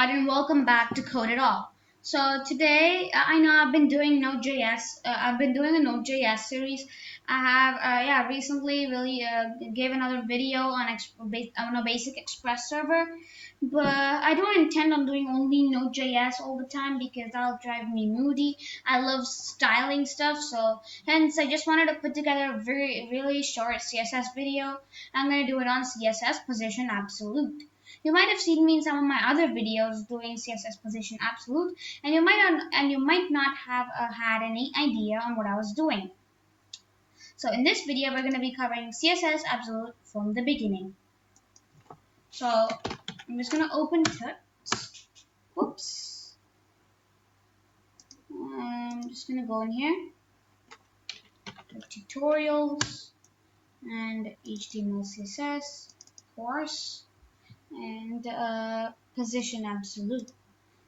everybody, and welcome back to Code It All. So today, I know I've been doing Node.js. I've been doing a Node.js series. I have, recently really gave another video on a basic Express server, but I don't intend on doing only Node.js all the time because that'll drive me moody. I love styling stuff, so hence I just wanted to put together a really short CSS video. I'm gonna do it on CSS Position Absolute. You might have seen me in some of my other videos doing CSS Position Absolute, and you might not have had any idea on what I was doing. So in this video, we're going to be covering CSS Absolute from the beginning. So I'm just going to open Tuts. Whoops. I'm just going to go in here, tutorials, and HTML CSS, course, and Position Absolute.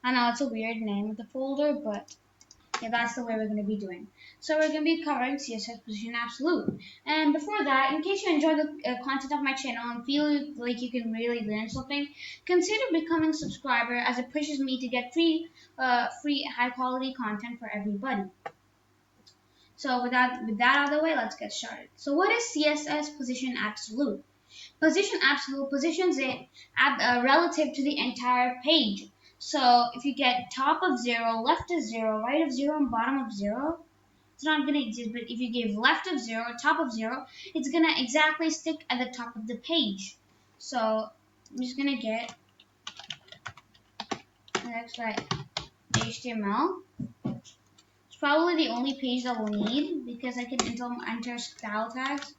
I know it's a weird name of the folder, but yeah, that's the way we're going to be doing. So we're going to be covering CSS Position Absolute. And before that, in case you enjoy the content of my channel and feel like you can really learn something, consider becoming a subscriber, as it pushes me to get free high-quality content for everybody. So with that out of the way, let's get started. So what is CSS Position Absolute? Position Absolute positions it relative to the entire page. So if you get top of 0, left of 0, right of 0, and bottom of 0, it's not going to exist. But if you give left of 0, top of 0, it's going to exactly stick at the top of the page. So I'm just going to get, let's write HTML. It's probably the only page that we'll need because I can enter style tags.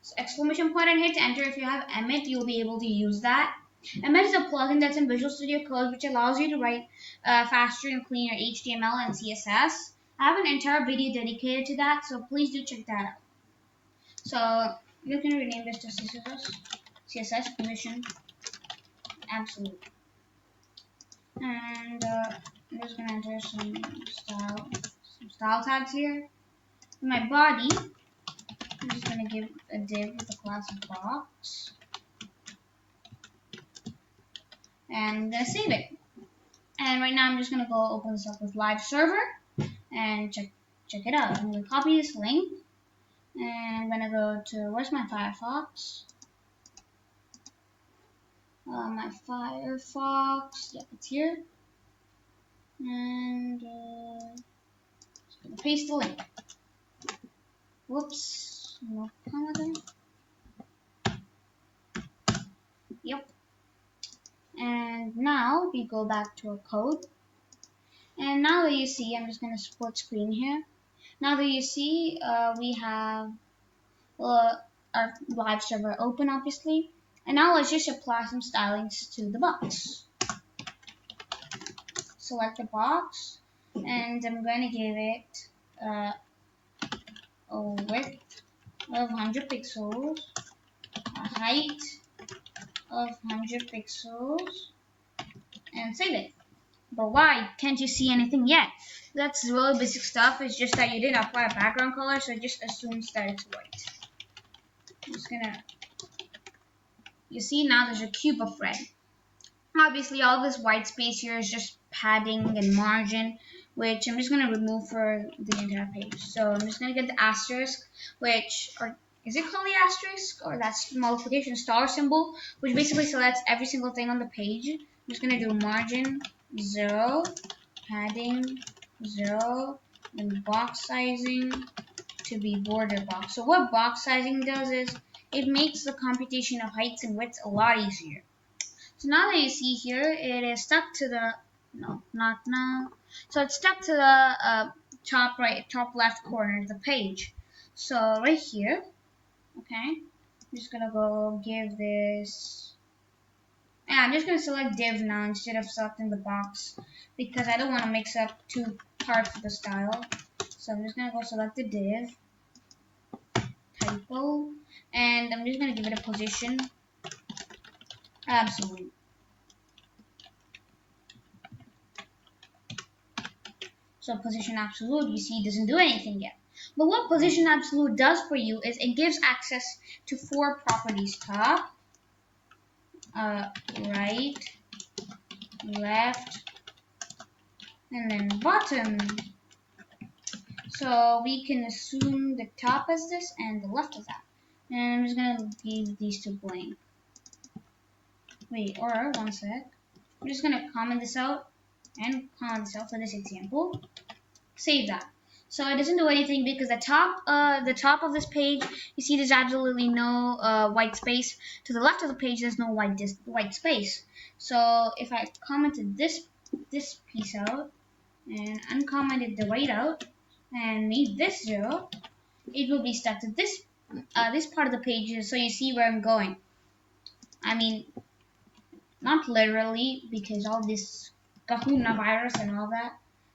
So exclamation point and hit enter. If you have Emmet, you'll be able to use that. Emmet is a plugin that's in Visual Studio Code, which allows you to write faster and cleaner HTML and CSS. I have an entire video dedicated to that, so please do check that out. So you can rename this to CSS Position Absolute. And I'm just going to enter some style tags here. In my body, I'm just going to give a div with a class of box. And I'm going to save it. And right now I'm just going to go open this up with live server and check it out. I'm going to copy this link and I'm going to go to, where's my Firefox? My Firefox, yep, it's here. And just going to paste the link. Whoops, no comma there. Yep. And now we go back to our code. And now that you see, I'm just going to split screen here. Now that you see, we have our live server open, obviously. And now let's just apply some stylings to the box. Select the box, and I'm going to give it a width of 100 pixels, a height of 100 pixels, and save it. But why can't you see anything yet? That's really basic stuff. It's just that you didn't apply a background color, so it just assumes that it's white. I'm just gonna, you see now there's a cube of red. Obviously all this white space here is just padding and margin, which I'm just gonna remove for the entire page. So I'm just gonna get the asterisk, which, or is it called the asterisk, or that's multiplication star symbol, which basically selects every single thing on the page. I'm just gonna do margin 0, padding 0, and box sizing to be border box. So what box sizing does is it makes the computation of heights and widths a lot easier. So now that you see here, it is stuck to the, no, not now. So it's stuck to the top left corner of the page. So right here, okay, I'm just gonna go give this, yeah, I'm just gonna select div now instead of selecting the box because I don't want to mix up two parts of the style. So I'm just gonna go select the div, typo, and I'm just gonna give it a position absolute. So position absolute, you see, doesn't do anything yet. But what position absolute does for you is it gives access to 4 properties: top, right, left, and then bottom. So we can assume the top is this and the left is that. And I'm just gonna leave these two blank. Wait, or one sec. I'm just gonna comment this out and comment this out for this example. Save that. So it doesn't do anything because the top of this page, you see there's absolutely no white space. To the left of the page, there's no white space. So if I commented this piece out and uncommented the white out and made this 0, it will be stuck to this part of the page. So you see where I'm going. I mean, not literally, because all this kahuna virus and all that,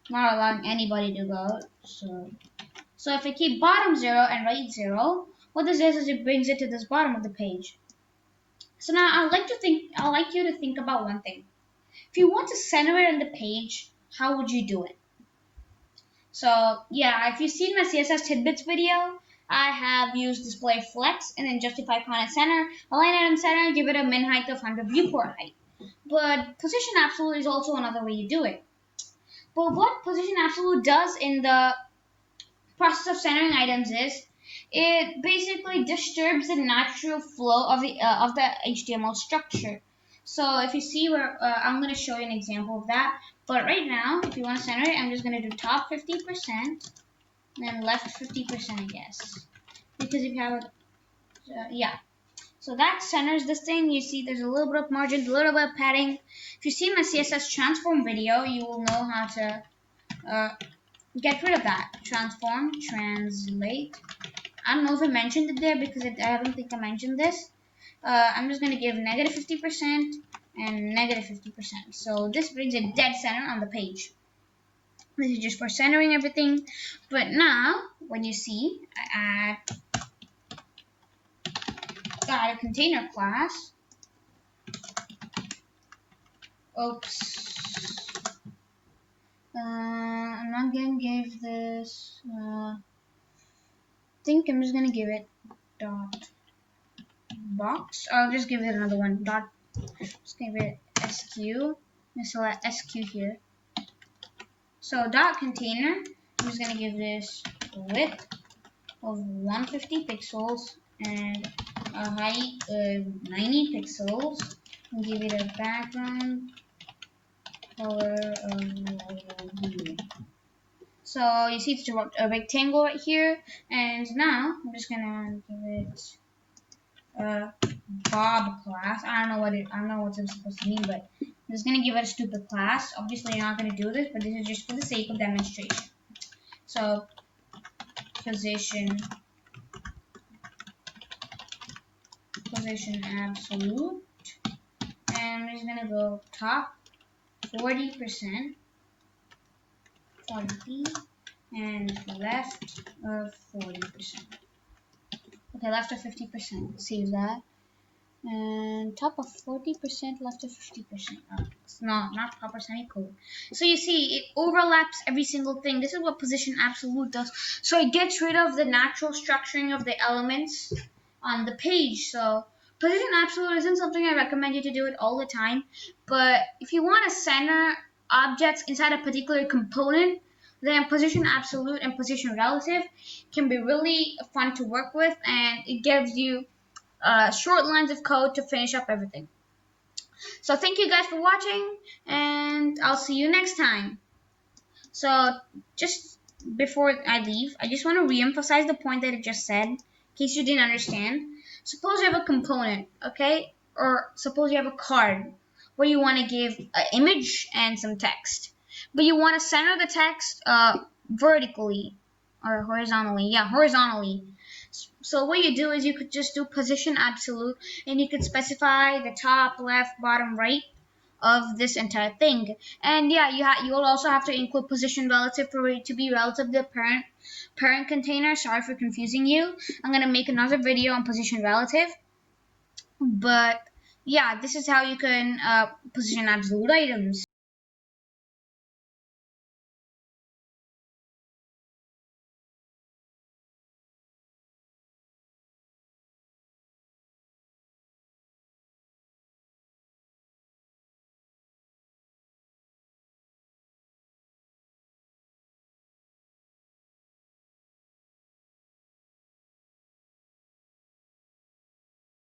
not allowing anybody to go out. So if I keep bottom 0 and right 0, what this does is it brings it to this bottom of the page. So now I'd like you to think about one thing. If you want to center it on the page, how would you do it? So yeah, if you've seen my CSS tidbits video, I have used display flex and then justify content center, align item center, give it a min height of 100 viewport height. But position absolute is also another way you do it. But what position absolute does in the process of centering items is it basically disturbs the natural flow of the HTML structure. So if you see where I'm going to show you an example of that. But right now, if you want to center it, I'm just going to do top 50%, then left 50%, I guess. Because if you have, yeah. So that centers this thing. You see there's a little bit of margin, a little bit of padding. If you see my CSS transform video, you will know how to get rid of that. Transform, translate. I don't know if I mentioned it there because I don't think I mentioned this. I'm just going to give negative 50% and negative 50%. So this brings a dead center on the page. This is just for centering everything. But now, when you see, I add a container class. Oops. I'm not going to give this, I think I'm just going to give it dot box. I'll just give it another one. Dot, just give it SQ. Let's select SQ here. So dot container, I'm just going to give this width of 150 pixels and a height of 90 pixels. And give it a background color of blue. So you see it's a rectangle right here, and now I'm just gonna give it a Bob class. I don't know what it's supposed to mean, but I'm just gonna give it a stupid class. Obviously, you're not gonna do this, but this is just for the sake of demonstration. So position absolute, and I'm just gonna go top 40%, 40, and left of 40%. Okay, left of 50%. Save that. And top of 40%, left of 50%. Oh, it's not proper semicolon. So you see, it overlaps every single thing. This is what position absolute does. So it gets rid of the natural structuring of the elements on the page. So position absolute isn't something I recommend you to do it all the time. But if you want to center objects inside a particular component, then position absolute and position relative can be really fun to work with, and it gives you short lines of code to finish up everything. So thank you guys for watching, and I'll see you next time. So just before I leave, I just want to re-emphasize the point that I just said, in case you didn't understand. Suppose you have a component, okay? Or suppose you have a card where you want to give an image and some text. But you want to center the text vertically or horizontally. Yeah, horizontally. So what you do is you could just do position absolute, and you could specify the top, left, bottom, right of this entire thing. And yeah, you will also have to include position relative for it to be relative to the parent container. Sorry for confusing you. I'm gonna make another video on position relative. But yeah, this is how you can position absolute items.